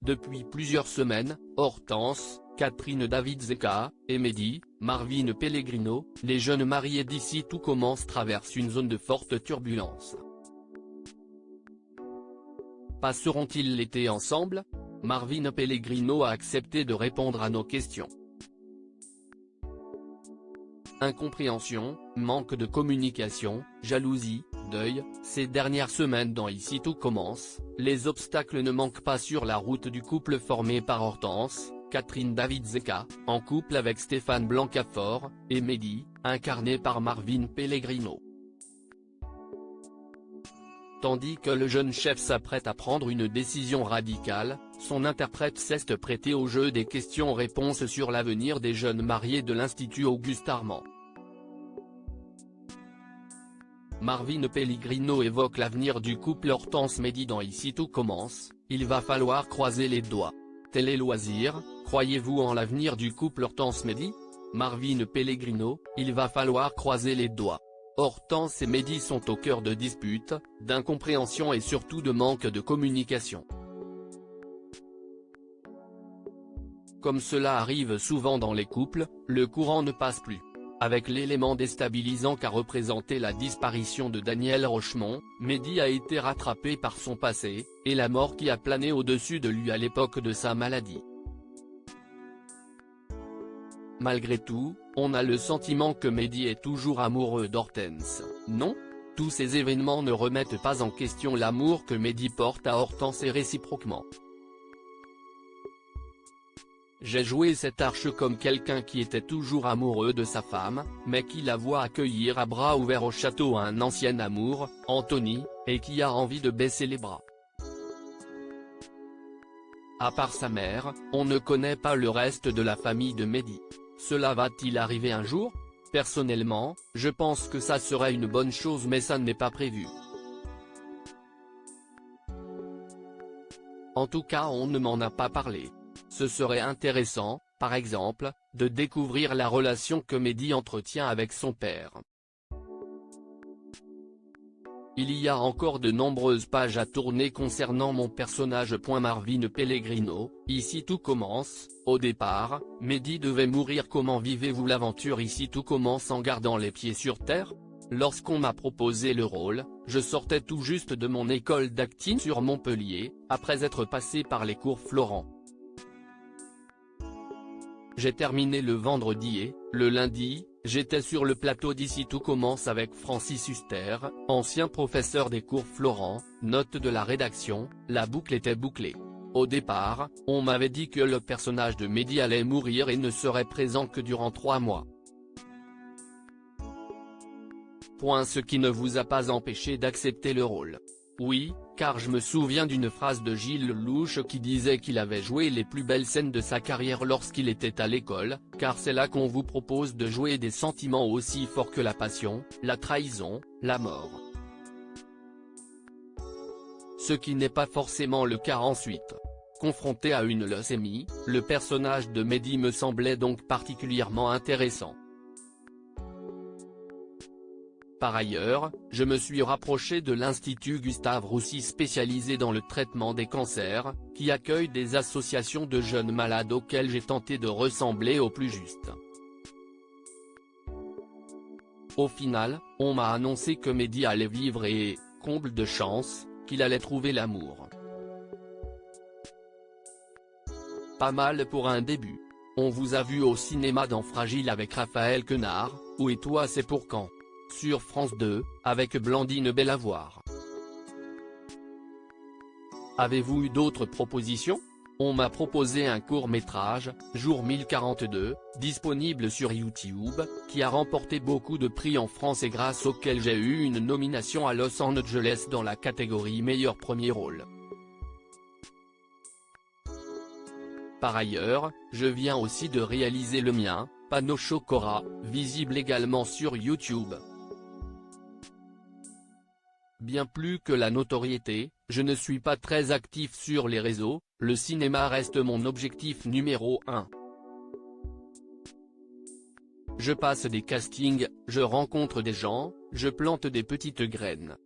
Depuis plusieurs semaines, Hortense, Catherine David-Zeka, et Mehdi, Marvin Pellegrino, les jeunes mariés d'Ici Tout Commence traversent une zone de forte turbulence. Passeront-ils l'été ensemble? Marvin Pellegrino a accepté de répondre à nos questions. Incompréhension, manque de communication, jalousie, deuil, ces dernières semaines dans Ici Tout Commence, les obstacles ne manquent pas sur la route du couple formé par Hortense, Catherine David-Zeka, en couple avec Stéphane Blancafort, et Mehdi, incarné par Marvin Pellegrino. Tandis que le jeune chef s'apprête à prendre une décision radicale, son interprète s'est prêté au jeu des questions-réponses sur l'avenir des jeunes mariés de l'Institut Auguste Armand. Marvin Pellegrino évoque l'avenir du couple Hortense-Mehdi dans Ici Tout Commence, il va falloir croiser les doigts. Télé Loisirs, croyez-vous en l'avenir du couple Hortense-Mehdi? Marvin Pellegrino, il va falloir croiser les doigts. Hortense et Mehdi sont au cœur de disputes, d'incompréhension et surtout de manque de communication. Comme cela arrive souvent dans les couples, le courant ne passe plus. Avec l'élément déstabilisant qu'a représenté la disparition de Daniel Rochemont, Mehdi a été rattrapé par son passé, et la mort qui a plané au-dessus de lui à l'époque de sa maladie. Malgré tout, on a le sentiment que Mehdi est toujours amoureux d'Hortense, non? Tous ces événements ne remettent pas en question l'amour que Mehdi porte à Hortense et réciproquement. J'ai joué cette arche comme quelqu'un qui était toujours amoureux de sa femme, mais qui la voit accueillir à bras ouverts au château un ancien amour, Anthony, et qui a envie de baisser les bras. À part sa mère, on ne connaît pas le reste de la famille de Mehdi. Cela va-t-il arriver un jour? Personnellement, je pense que ça serait une bonne chose mais ça n'est pas prévu. En tout cas on ne m'en a pas parlé. Ce serait intéressant, par exemple, de découvrir la relation que Mehdi entretient avec son père. Il y a encore de nombreuses pages à tourner concernant mon personnage. Marvin Pellegrino, Ici Tout Commence, au départ, Mehdi devait mourir. Comment vivez-vous l'aventure Ici Tout Commence en gardant les pieds sur terre? Lorsqu'on m'a proposé le rôle, je sortais tout juste de mon école d'acting sur Montpellier, après être passé par les cours Florent. J'ai terminé le vendredi et, le lundi, j'étais sur le plateau d'Ici Tout Commence avec Francis Huster, ancien professeur des cours Florent, note de la rédaction, la boucle était bouclée. Au départ, on m'avait dit que le personnage de Mehdi allait mourir et ne serait présent que durant 3 mois. Ce qui ne vous a pas empêché d'accepter le rôle. Oui, car je me souviens d'une phrase de Gilles Lelouch qui disait qu'il avait joué les plus belles scènes de sa carrière lorsqu'il était à l'école, car c'est là qu'on vous propose de jouer des sentiments aussi forts que la passion, la trahison, la mort. Ce qui n'est pas forcément le cas ensuite. Confronté à une leucémie, le personnage de Mehdi me semblait donc particulièrement intéressant. Par ailleurs, je me suis rapproché de l'Institut Gustave Roussy spécialisé dans le traitement des cancers, qui accueille des associations de jeunes malades auxquels j'ai tenté de ressembler au plus juste. Au final, on m'a annoncé que Mehdi allait vivre et, comble de chance, qu'il allait trouver l'amour. Pas mal pour un début. On vous a vu au cinéma dans Fragile avec Raphaël Quenard, Où et toi c'est pour quand? Sur France 2, avec Blandine Bellavoir. Avez-vous eu d'autres propositions? On m'a proposé un court-métrage, Jour 1042, disponible sur YouTube, qui a remporté beaucoup de prix en France et grâce auquel j'ai eu une nomination à Los Angeles dans la catégorie meilleur premier rôle. Par ailleurs, je viens aussi de réaliser le mien, Panneau Chocora, visible également sur YouTube. Bien plus que la notoriété, je ne suis pas très actif sur les réseaux, le cinéma reste mon objectif numéro 1. Je passe des castings, je rencontre des gens, je plante des petites graines.